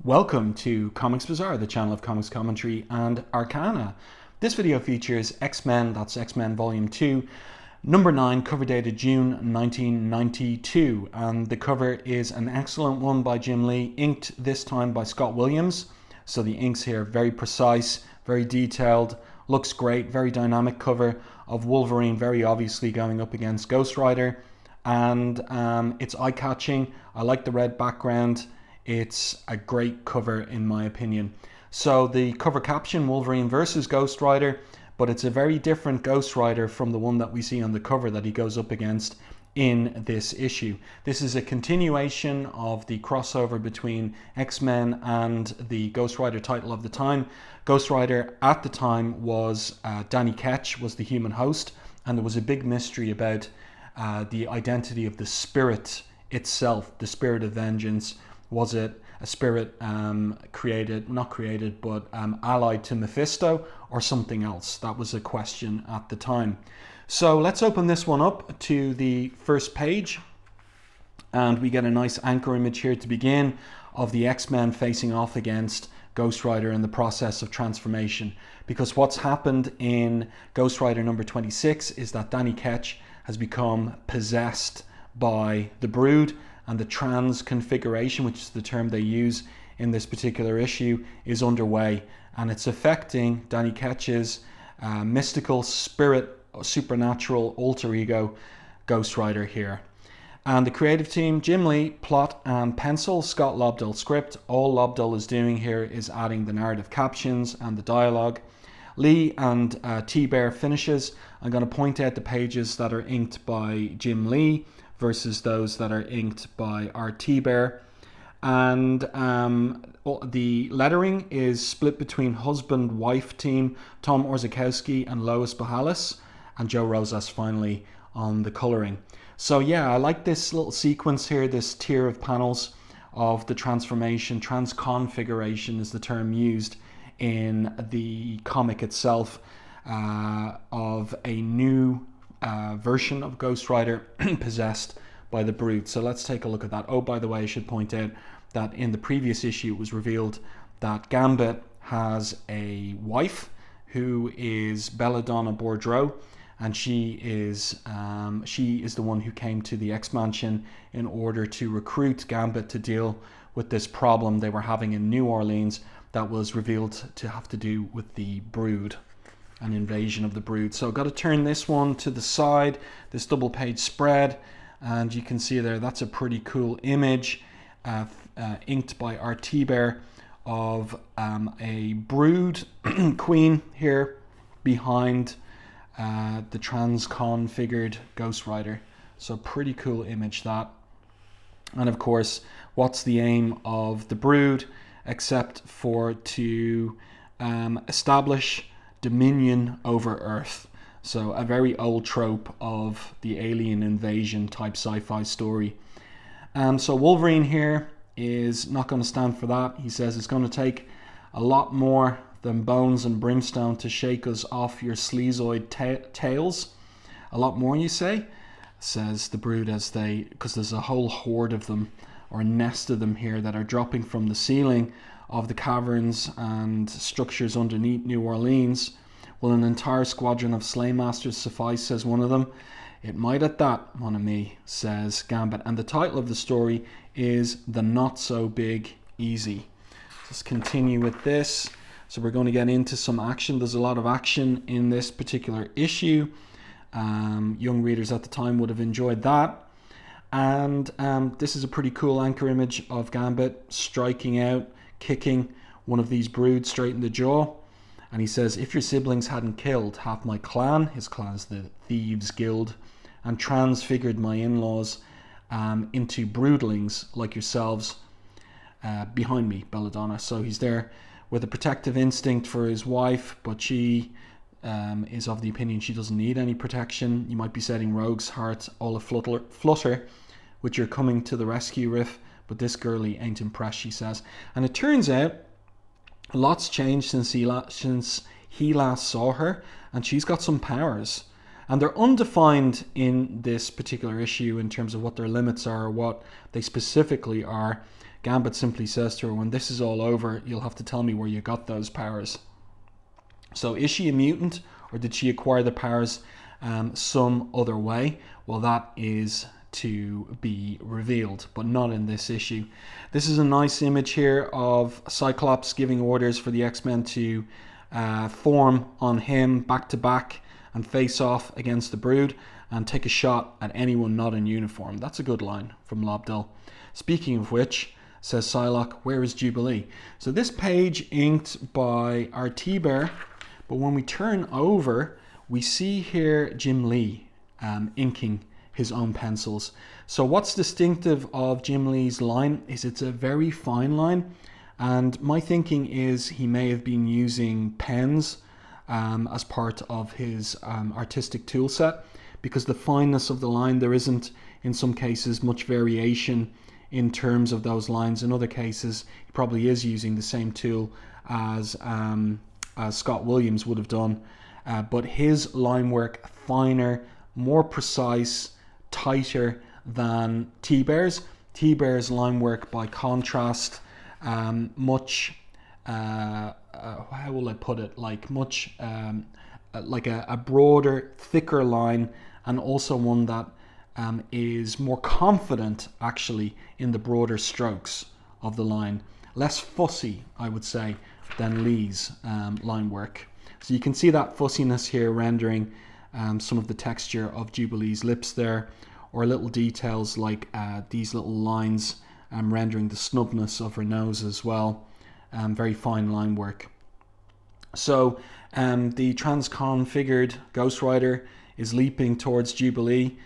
Welcome to Comics Bazaar, the channel of comics commentary and arcana. This video features X-Men, that's X-Men Volume 2, number 9, cover dated June 1992. And the cover is an excellent one by Jim Lee, inked this time by Scott Williams. So the inks here very precise, very detailed, looks great, very dynamic cover of Wolverine very obviously going up against Ghost Rider. And it's eye-catching. I like the red background. It's a great cover in my opinion. So the cover caption, Wolverine versus Ghost Rider, but it's a very different Ghost Rider from the one that we see on the cover that he goes up against in this issue. This is a continuation of the crossover between X-Men and the Ghost Rider title of the time. Ghost Rider at the time was Danny Ketch was the human host, and there was a big mystery about the identity of the spirit itself, the spirit of vengeance. Was it a spirit allied to Mephisto, or something else? That was a question at the time. So let's open this one up to the first page, and we get a nice anchor image here to begin of the X-Men facing off against Ghost Rider in the process of transformation. Because what's happened in Ghost Rider number 26 is that Danny Ketch has become possessed by the Brood, and the transconfiguration, which is the term they use in this particular issue, is underway, and it's affecting Danny Ketch's mystical spirit, supernatural alter ego, Ghost Rider here. And the creative team, Jim Lee, plot and pencil, Scott Lobdell script. All Lobdell is doing here is adding the narrative captions and the dialogue. Lee and Thibert finishes. I'm going to point out the pages that are inked by Jim Lee versus those that are inked by our Thibert. And the lettering is split between husband-wife team, Tom Orzechowski and Lois Bahalis, and Joe Rosas finally on the colouring. So yeah, I like this little sequence here, this tier of panels of the transformation. Transconfiguration is the term used in the comic itself, of a new version of Ghost Rider possessed by the Brood. So let's take a look at that. Oh, by the way, I should point out that in the previous issue it was revealed that Gambit has a wife who is Belladonna Boudreaux, and she is the one who came to the X-Mansion in order to recruit Gambit to deal with this problem they were having in New Orleans that was revealed to have to do with the Brood, an invasion of the Brood. So I've got to turn this one to the side, this double page spread, and you can see there that's a pretty cool image inked by our Thibert of a Brood queen here behind the transconfigured Ghost Rider. So pretty cool image that. And of course, what's the aim of the Brood except for to establish dominion over Earth? So a very old trope of the alien invasion type sci-fi story. So Wolverine here is not going to stand for that. He says it's going to take a lot more than bones and brimstone to shake us off your sleazoid tails. A lot more, you say? Says the Brood, because there's a whole horde of them, or a nest of them here, that are dropping from the ceiling of the caverns and structures underneath New Orleans. Will an entire squadron of Slayemasters suffice, says one of them. It might at that, mon ami, says Gambit. And the title of the story is The Not So Big Easy. Let's continue with this. So we're going to get into some action. There's a lot of action in this particular issue. Young readers at the time would have enjoyed that. And this is a pretty cool anchor image of Gambit striking out, kicking one of these Broods straight in the jaw. And he says, if your siblings hadn't killed half my clan, his clan is the Thieves Guild, and transfigured my in-laws into broodlings like yourselves, behind me, Belladonna. So he's there with a protective instinct for his wife, but she is of the opinion she doesn't need any protection. You might be setting Rogue's heart all flutter with your coming to the rescue riff, but this girlie ain't impressed, she says. And it turns out a lot's changed since he last saw her, and she's got some powers. And they're undefined in this particular issue in terms of what their limits are, or what they specifically are. Gambit simply says to her, when this is all over, you'll have to tell me where you got those powers. So is she a mutant, or did she acquire the powers some other way? Well, that is to be revealed, but not in this issue. This is a nice image here of Cyclops giving orders for the X-Men to form on him back to back and face off against the Brood and take a shot at anyone not in uniform. That's a good line from Lobdell. Speaking of which, says Psylocke, where is Jubilee? So this page inked by our Thibert, but when we turn over, we see here Jim Lee inking his own pencils. So what's distinctive of Jim Lee's line is it's a very fine line, and my thinking is he may have been using pens as part of his artistic tool set, because the fineness of the line, there isn't in some cases much variation in terms of those lines. In other cases he probably is using the same tool as Scott Williams would have done, but his line work finer, more precise, tighter than Thibert's. Thibert's line work, by contrast, much how will I put it, like much like a broader, thicker line, and also one that is more confident actually in the broader strokes of the line, less fussy, I would say, than Lee's line work. So you can see that fussiness here rendering some of the texture of Jubilee's lips there, or little details like these little lines rendering the snubness of her nose as well. Very fine line work. So the transconfigured Ghost Rider is leaping towards Jubilee.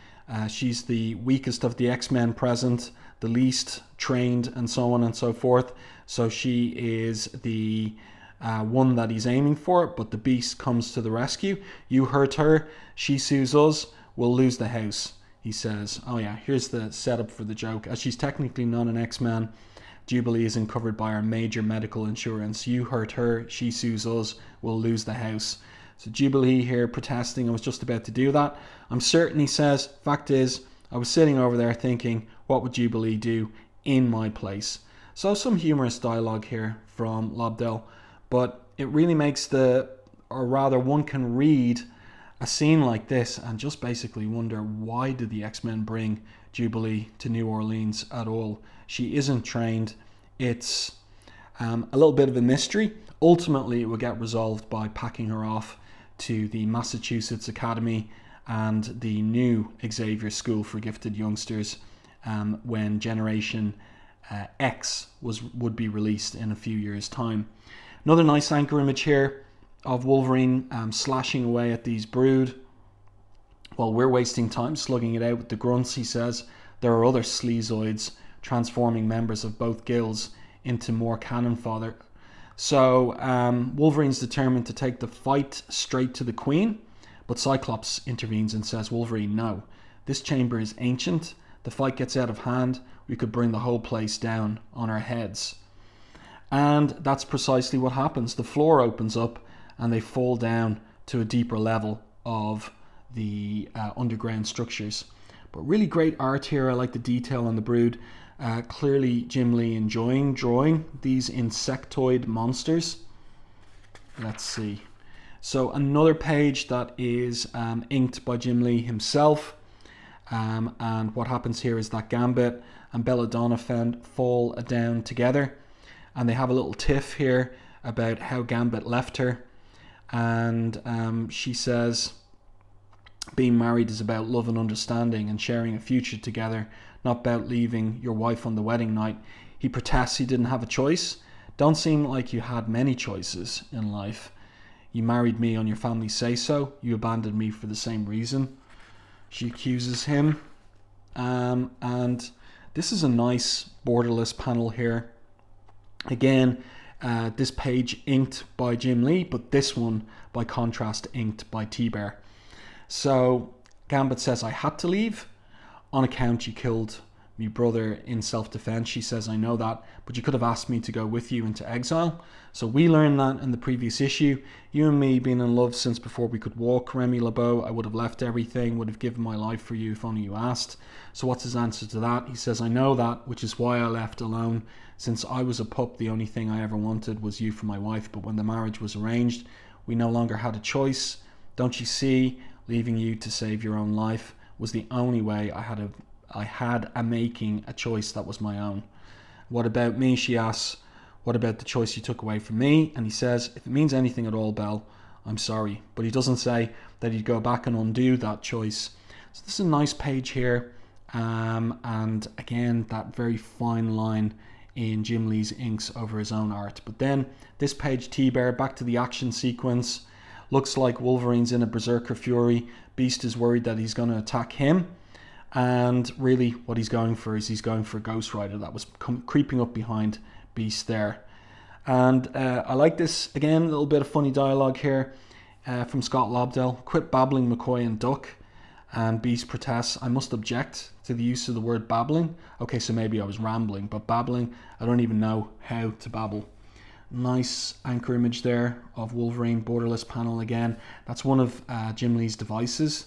She's the weakest of the X-Men present, the least trained, and so on and so forth. So she is the one that he's aiming for, but the Beast comes to the rescue. You hurt her, she sues us, we'll lose the house, he says. Oh yeah, here's the setup for the joke. As she's technically not an X-Man, Jubilee isn't covered by our major medical insurance. You hurt her, she sues us, we'll lose the house. So Jubilee here protesting, I was just about to do that. I'm certain, he says, fact is, I was sitting over there thinking, what would Jubilee do in my place? So some humorous dialogue here from Lobdell, but it really makes or rather one can read a scene like this and just basically wonder, why did the X-Men bring Jubilee to New Orleans at all? She isn't trained. It's a little bit of a mystery. Ultimately, it will get resolved by packing her off to the Massachusetts Academy and the new Xavier School for Gifted Youngsters when Generation X would be released in a few years' time. Another nice anchor image here of Wolverine slashing away at these Brood. While we're wasting time slugging it out with the grunts, he says, there are other sleazoids transforming members of both guilds into more cannon fodder. So Wolverine's determined to take the fight straight to the Queen, but Cyclops intervenes and says, Wolverine, no, this chamber is ancient. The fight gets out of hand, we could bring the whole place down on our heads. And that's precisely what happens. The floor opens up and they fall down to a deeper level of the underground structures. But really great art here. I like the detail on the Brood. Clearly Jim Lee enjoying drawing these insectoid monsters. Let's see. So another page that is inked by Jim Lee himself. And what happens here is that Gambit and Belladonna fall down together. And they have a little tiff here about how Gambit left her. And she says, being married is about love and understanding and sharing a future together, not about leaving your wife on the wedding night. He protests he didn't have a choice. Don't seem like you had many choices in life. You married me on your family's say-so. You abandoned me for the same reason. She accuses him. And this is a nice borderless panel here. Again, this page inked by Jim Lee, but this one, by contrast, inked by Thibert. So Gambit says, I had to leave on account you killed me brother in self-defense. She says, I know that, but you could have asked me to go with you into exile. So we learned that in the previous issue. You and me being in love since before we could walk, Remy LeBeau. I would have left everything, would have given my life for you if only you asked. So what's his answer to that? He says, I know that, which is why I left alone, Since I was a pup, the only thing I ever wanted was you for my wife, but when the marriage was arranged, we no longer had a choice. Don't you see? Leaving you to save your own life was the only way I had a making a choice that was my own. What about me, she asks. What about the choice you took away from me? And he says, if it means anything at all, Belle, I'm sorry. But he doesn't say that he'd go back and undo that choice. So this is a nice page here. And again, that very fine line in Jim Lee's inks over his own art. But then this page, Thibert, back to the action sequence. Looks like Wolverine's in a berserker fury. Beast is worried that he's going to attack him. And really what he's going for is he's going for Ghost Rider that was creeping up behind Beast there. And I like this, again, a little bit of funny dialogue here from Scott Lobdell. Quit babbling, McCoy and Duck. And Beast protests, I must object to the use of the word babbling. Okay, so maybe I was rambling, but babbling, I don't even know how to babble. Nice anchor image there of Wolverine, borderless panel again. That's one of Jim Lee's devices,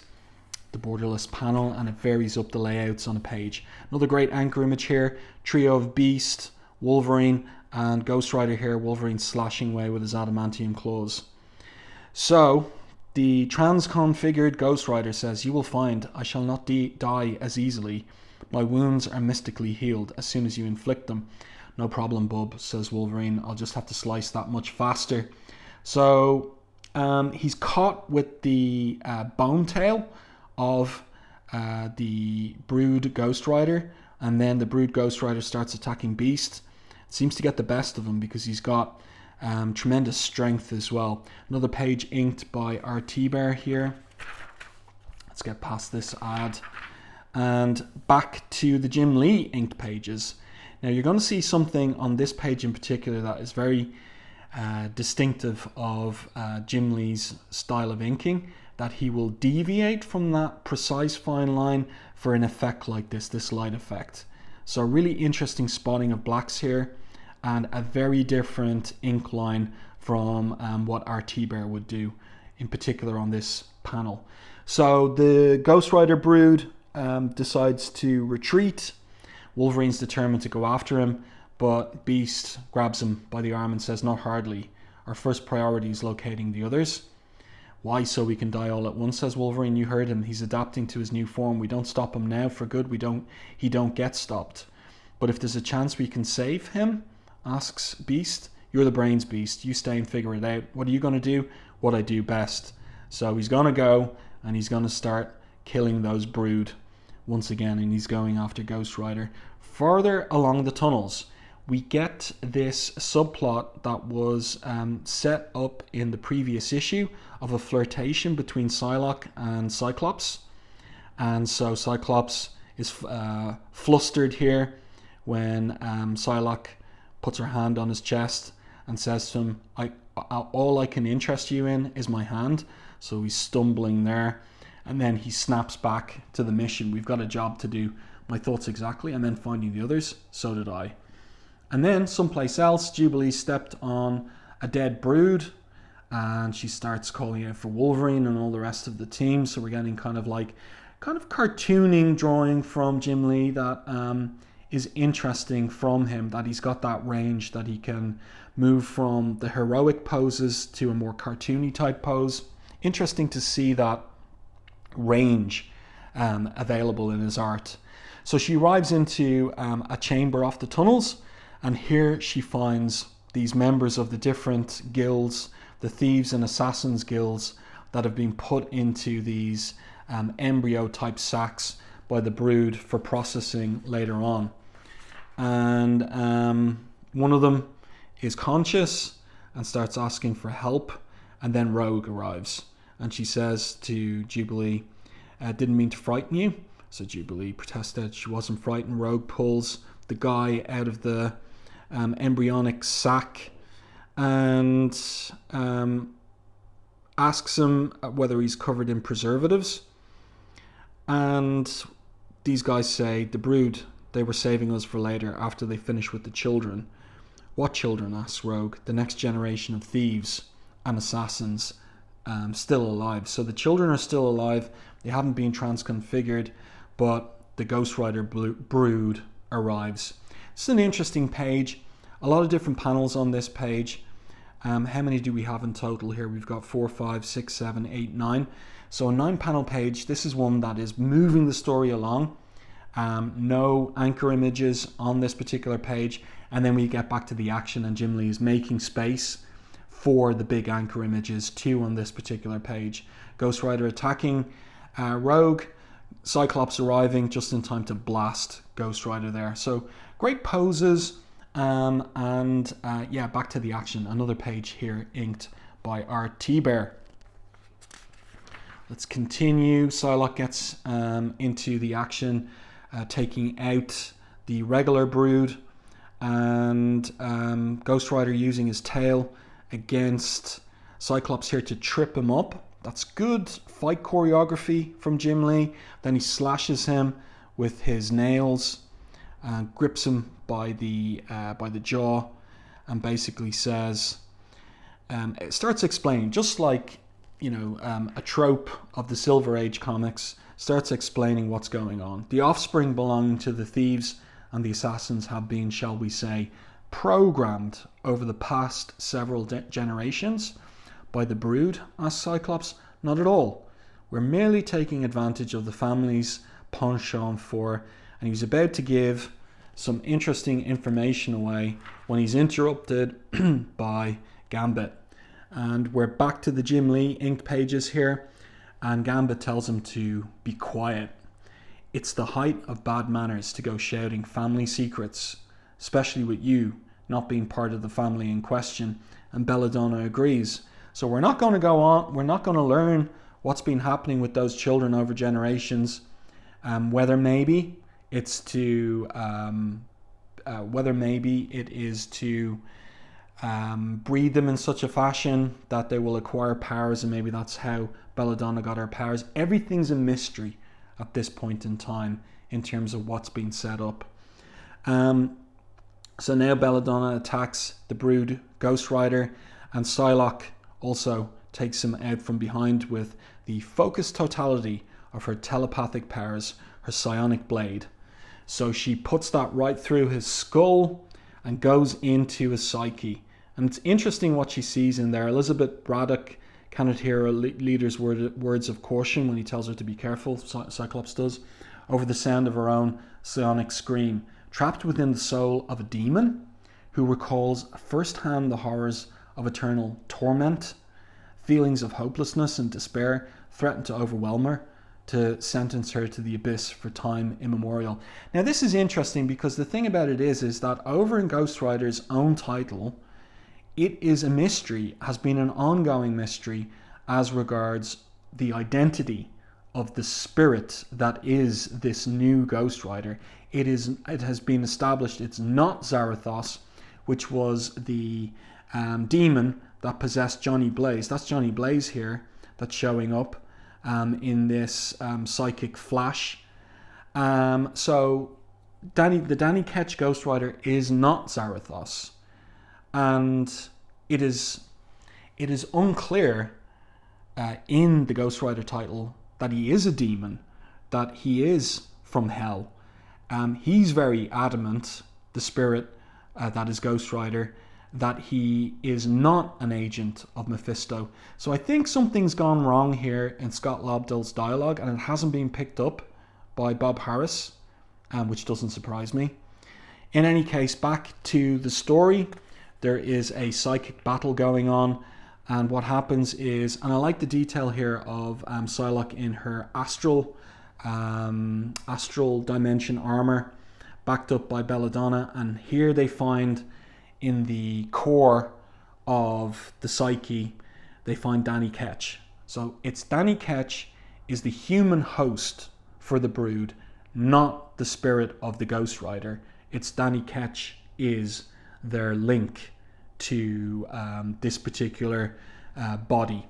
the borderless panel, and it varies up the layouts on a page. Another great anchor image here, trio of Beast, Wolverine, and Ghost Rider here. Wolverine slashing away with his adamantium claws. So the transconfigured Ghost Rider says, you will find I shall not die as easily. My wounds are mystically healed as soon as you inflict them. No problem, bub, says Wolverine. I'll just have to slice that much faster. So he's caught with the bone tail of the Brood Ghost Rider, and then the Brood Ghost Rider starts attacking Beast. It seems to get the best of him because he's got tremendous strength as well. Another page inked by our Thibert here. Let's get past this ad. And back to the Jim Lee inked pages. Now you're going to see something on this page in particular that is very distinctive of Jim Lee's style of inking, that he will deviate from that precise fine line for an effect like this light effect. So really interesting spotting of blacks here, and a very different ink line from what our Thibert would do, in particular on this panel. So the Ghost Rider Brood decides to retreat. Wolverine's determined to go after him, but Beast grabs him by the arm and says, not hardly. Our first priority is locating the others. Why? So we can die all at once, says Wolverine. You heard him. He's adapting to his new form. We don't stop him now for good. He don't get stopped. But if there's a chance we can save him, asks Beast. You're the brains, Beast. You stay and figure it out. What are you going to do? What I do best. So he's going to go and he's going to start killing those Brood once again, and he's going after Ghost Rider. Further along the tunnels, we get this subplot that was set up in the previous issue of a flirtation between Psylocke and Cyclops. And so Cyclops is flustered here when Psylocke puts her hand on his chest and says to him, all I can interest you in is my hand. So he's stumbling there. And then he snaps back to the mission. We've got a job to do. My thoughts exactly. And then finding the others. So did I. And then someplace else, Jubilee stepped on a dead Brood. And she starts calling out for Wolverine and all the rest of the team. So we're getting kind of cartooning drawing from Jim Lee that is interesting from him. That he's got that range, that he can move from the heroic poses to a more cartoony type pose. Interesting to see that range available in his art. So she arrives into a chamber off the tunnels, and here she finds these members of the different guilds, the thieves and assassins guilds, that have been put into these embryo type sacks by the Brood for processing later on. And one of them is conscious and starts asking for help, and then Rogue arrives. And she says to Jubilee, didn't mean to frighten you. So Jubilee protested she wasn't frightened. Rogue pulls the guy out of the embryonic sack and asks him whether he's covered in preservatives. And these guys say, the Brood, they were saving us for later after they finish with the children. What children? Asks Rogue. The next generation of thieves and assassins. Still alive. So the children are still alive. They haven't been transconfigured, but the Ghost Rider Brood arrives. It's an interesting page. A lot of different panels on this page. How many do we have in total here? We've got 4, 5, 6, 7, 8, 9. So a 9-panel page. This is one that is moving the story along. No anchor images on this particular page. And then we get back to the action, and Jim Lee is making space for the big anchor images, 2 on this particular page. Ghost Rider attacking Rogue, Cyclops arriving just in time to blast Ghost Rider there. So great poses. Yeah, back to the action. Another page here inked by our Thibert. Let's continue. Psylocke gets into the action, taking out the regular Brood, and Ghost Rider using his tail against Cyclops here to trip him up. That's good fight choreography from Jim Lee. Then he slashes him with his nails, grips him by the jaw, and basically says, it starts explaining, just like a trope of the Silver Age comics, starts explaining what's going on. The offspring belonging to the thieves and the assassins have been, shall we say, programmed over the past several generations by the Brood. Asks Cyclops. Not at all. We're merely taking advantage of the family's penchant for, and he's about to give some interesting information away when he's interrupted by Gambit. And we're back to the Jim Lee inked pages here, and Gambit tells him to be quiet. It's the height of bad manners to go shouting family secrets, especially with you not being part of the family in question. And Belladonna agrees. So we're not going to go on, we're not going to learn what's been happening with those children over generations, whether maybe it is to breed them in such a fashion that they will acquire powers, and maybe that's how Belladonna got her powers. Everything's a mystery at this point in time in terms of what's been set up. So now Belladonna attacks the Brood Ghost Rider, and Psylocke also takes him out from behind with the focused totality of her telepathic powers, her psionic blade. So she puts that right through his skull and goes into his psyche. And it's interesting what she sees in there. Elizabeth Braddock cannot hear her leader's words of caution when he tells her to be careful, Cyclops does, over the sound of her own psionic scream. Trapped within the soul of a demon who recalls firsthand the horrors of eternal torment, feelings of hopelessness and despair threaten to overwhelm her, to sentence her to the abyss for time immemorial. Now this is interesting because the thing about it is that over in Ghost Rider's own title, it is a mystery, has been an ongoing mystery as regards the identity of the spirit that is this new Ghost Rider. It has been established it's not Zarathos, which was the demon that possessed Johnny Blaze. That's Johnny Blaze here that's showing up in this psychic flash. So the Danny Ketch Ghost Rider is not Zarathos, and it is unclear in the Ghost Rider title that he is a demon, that he is from hell. He's very adamant, the spirit that is Ghost Rider, that he is not an agent of Mephisto. So I think something's gone wrong here in Scott Lobdell's dialogue, and it hasn't been picked up by Bob Harris, which doesn't surprise me. In any case, back to the story. There is a psychic battle going on, and what happens is, and I like the detail here of Psylocke in her astral dimension armor, backed up by Belladonna, and here they find in the core of the psyche, they find Danny Ketch. So it's Danny Ketch is the human host for the Brood, not the spirit of the Ghost Rider. It's Danny Ketch is their link to this particular body.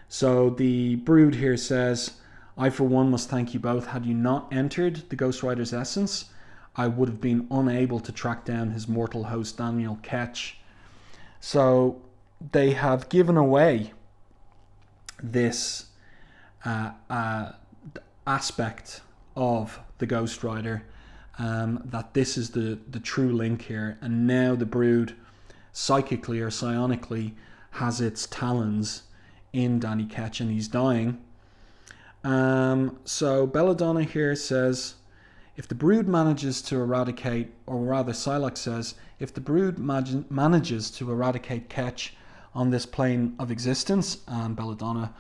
So the Brood here says, I for one must thank you both. Had you not entered the Ghost Rider's essence, I would have been unable to track down his mortal host Daniel Ketch. So they have given away this aspect of the Ghost Rider that this is the true link here. And now the Brood, psychically or psionically, has its talons in Danny Ketch, and he's dying. So Belladonna here says, if the Brood manages to eradicate, or rather Psylocke says, if the Brood manages to eradicate Ketch on this plane of existence, and Belladonna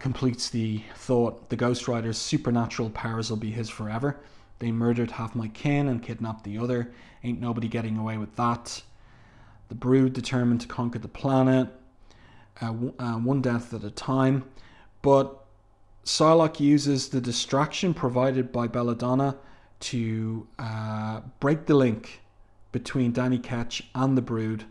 completes the thought, the Ghost Rider's supernatural powers will be his forever. They murdered half my kin and kidnapped the other. Ain't nobody getting away with that. The Brood determined to conquer the planet, one death at a time. But Psylocke uses the distraction provided by Belladonna to break the link between Danny Ketch and the Brood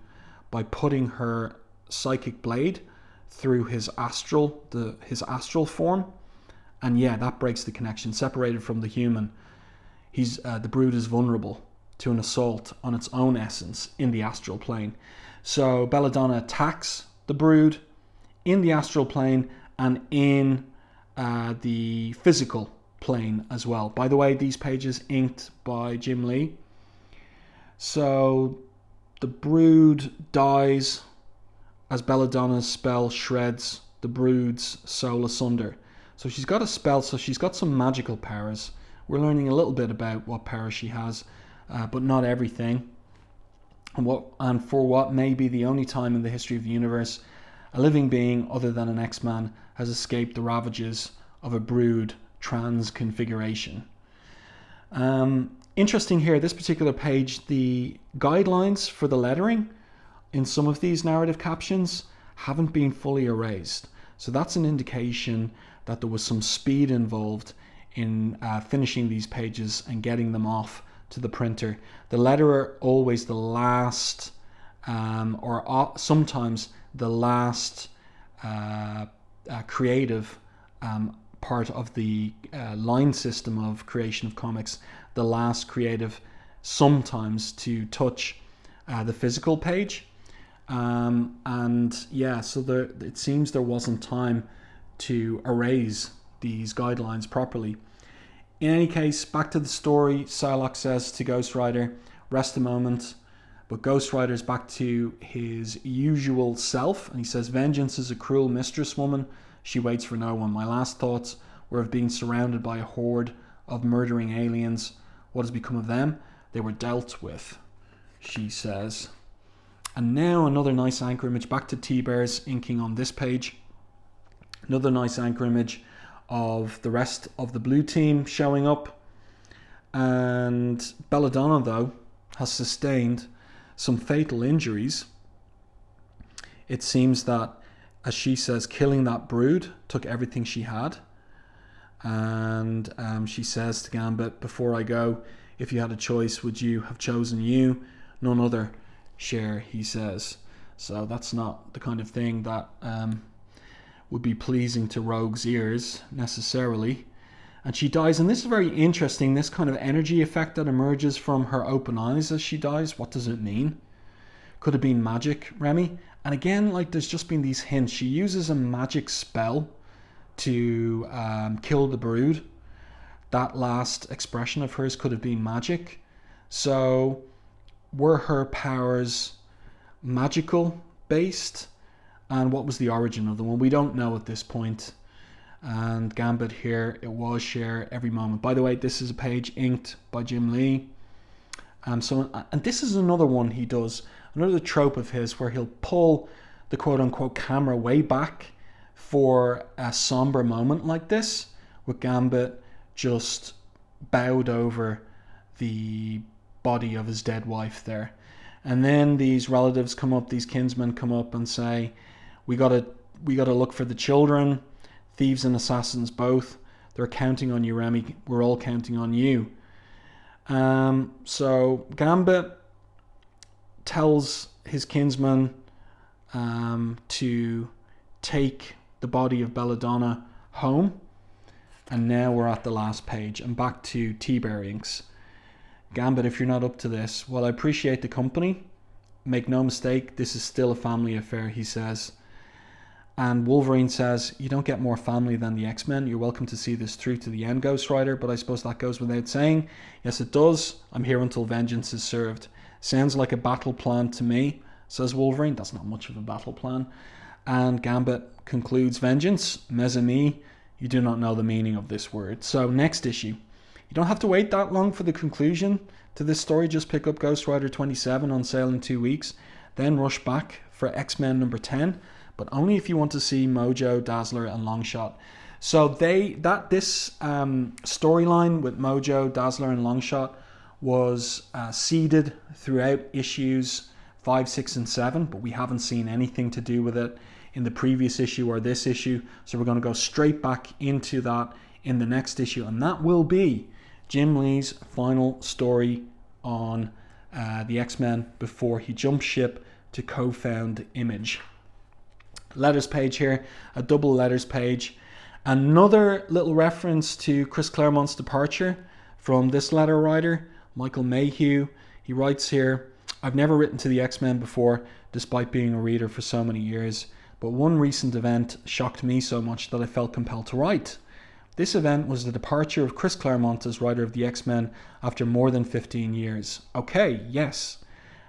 by putting her psychic blade through his astral form, and yeah, that breaks the connection. Separated from the human, the Brood is vulnerable to an assault on its own essence in the astral plane. So Belladonna attacks the Brood in the astral plane and in the physical plane as well. By the way, these pages inked by Jim Lee. So the Brood dies as Belladonna's spell shreds the Brood's soul asunder. So she's got a spell, so she's got some magical powers. We're learning a little bit about what powers she has, but not everything. And for what may be the only time in the history of the universe, a living being other than an X-Man has escaped the ravages of a Brood transconfiguration. Interesting here, this particular page, the guidelines for the lettering in some of these narrative captions haven't been fully erased. So that's an indication that there was some speed involved in finishing these pages and getting them off to the printer. The letterer always the last, or sometimes the last creative part of the line system of creation of comics, the last creative sometimes to touch the physical page. And yeah, so it seems there wasn't time to erase these guidelines properly. In any case, back to the story. Psylocke says to Ghost Rider, rest a moment. But Ghost Rider's back to his usual self, and he says, vengeance is a cruel mistress woman. She waits for no one. My last thoughts were of being surrounded by a horde of murdering aliens. What has become of them? They were dealt with, she says. And now another nice anchor image, back to Thibert's inking on this page. Another nice anchor image of the rest of the blue team showing up. And Belladonna, though, has sustained some fatal injuries. It seems that, as she says, killing that Brood took everything she had. And she says to Gambit, before I go, if you had a choice, would you have chosen you? None other. Share, he says. So that's not the kind of thing that would be pleasing to Rogue's ears necessarily. And she dies, and this is very interesting, this kind of energy effect that emerges from her open eyes as she dies. What does it mean? Could have been magic, Remy? And again, like, there's just been these hints. She uses a magic spell to kill the Brood. That last expression of hers could have been magic. So were her powers magical based? And what was the origin of them? Well, we don't know at this point. And Gambit here, it was share every moment. By the way, this is a page inked by Jim Lee. And this is another one he does, another trope of his, where he'll pull the quote-unquote camera way back for a somber moment like this, with Gambit just bowed over the body of his dead wife there. And then these relatives come up, these kinsmen come up and say, we gotta look for the children, thieves and assassins both. They're counting on you, Remy. We're all counting on you. So Gambit tells his kinsman to take the body of Belladonna home. And now we're at the last page. And back to Thibert inks. Gambit, if you're not up to this, while I appreciate the company, make no mistake, this is still a family affair, he says. And Wolverine says, you don't get more family than the X-Men. You're welcome to see this through to the end, Ghost Rider, but I suppose that goes without saying. Yes, it does. I'm here until vengeance is served. Sounds like a battle plan to me, says Wolverine. That's not much of a battle plan. And Gambit concludes, vengeance, mes amis, you do not know the meaning of this word. So next issue. You don't have to wait that long for the conclusion to this story. Just pick up Ghost Rider 27 on sale in 2 weeks. Then rush back for X-Men number 10. But only if you want to see Mojo, Dazzler, and Longshot. So this storyline with Mojo, Dazzler, and Longshot was seeded throughout issues 5, 6, and 7, but we haven't seen anything to do with it in the previous issue or this issue. So we're going to go straight back into that in the next issue, and that will be Jim Lee's final story on the X-Men before he jumps ship to co-found Image. Letters page here, a double letters page. Another little reference to Chris Claremont's departure from this letter writer, Michael Mayhew. He writes here, I've never written to the X-Men before, despite being a reader for so many years, but one recent event shocked me so much that I felt compelled to write. This event was the departure of Chris Claremont as writer of the X-Men after more than 15 years. Okay, yes.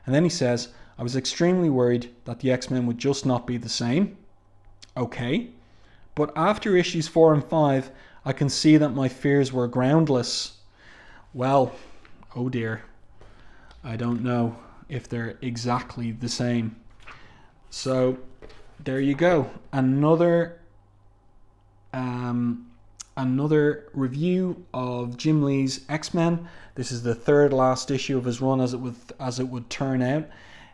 And then he says, I was extremely worried that the X-Men would just not be the same. Okay. But after issues 4 and 5, I can see that my fears were groundless. Well, oh dear. I don't know if they're exactly the same. So, there you go. Another review of Jim Lee's X-Men. This is the third last issue of his run as it would turn out.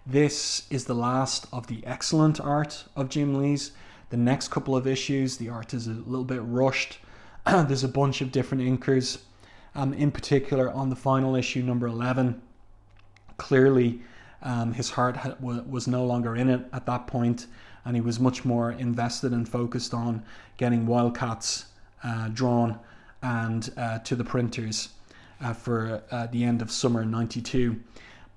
This is the last of the excellent art of Jim Lee's. The next couple of issues, the art is a little bit rushed. There's a bunch of different inkers. In particular, on the final issue, number 11, clearly his heart was no longer in it at that point, and he was much more invested and focused on getting Wildcats drawn and to the printers for the end of summer 92.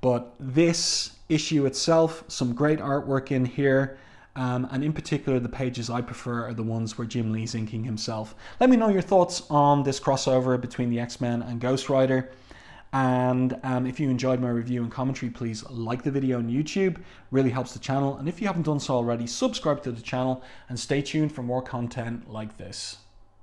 But this issue itself, some great artwork in here, and in particular the pages I prefer are the ones where Jim Lee's inking himself. Let me know your thoughts on this crossover between the X-Men and Ghost Rider. And if you enjoyed my review and commentary, please like the video on YouTube. Really helps the channel. And if you haven't done so already, subscribe to the channel and stay tuned for more content like this.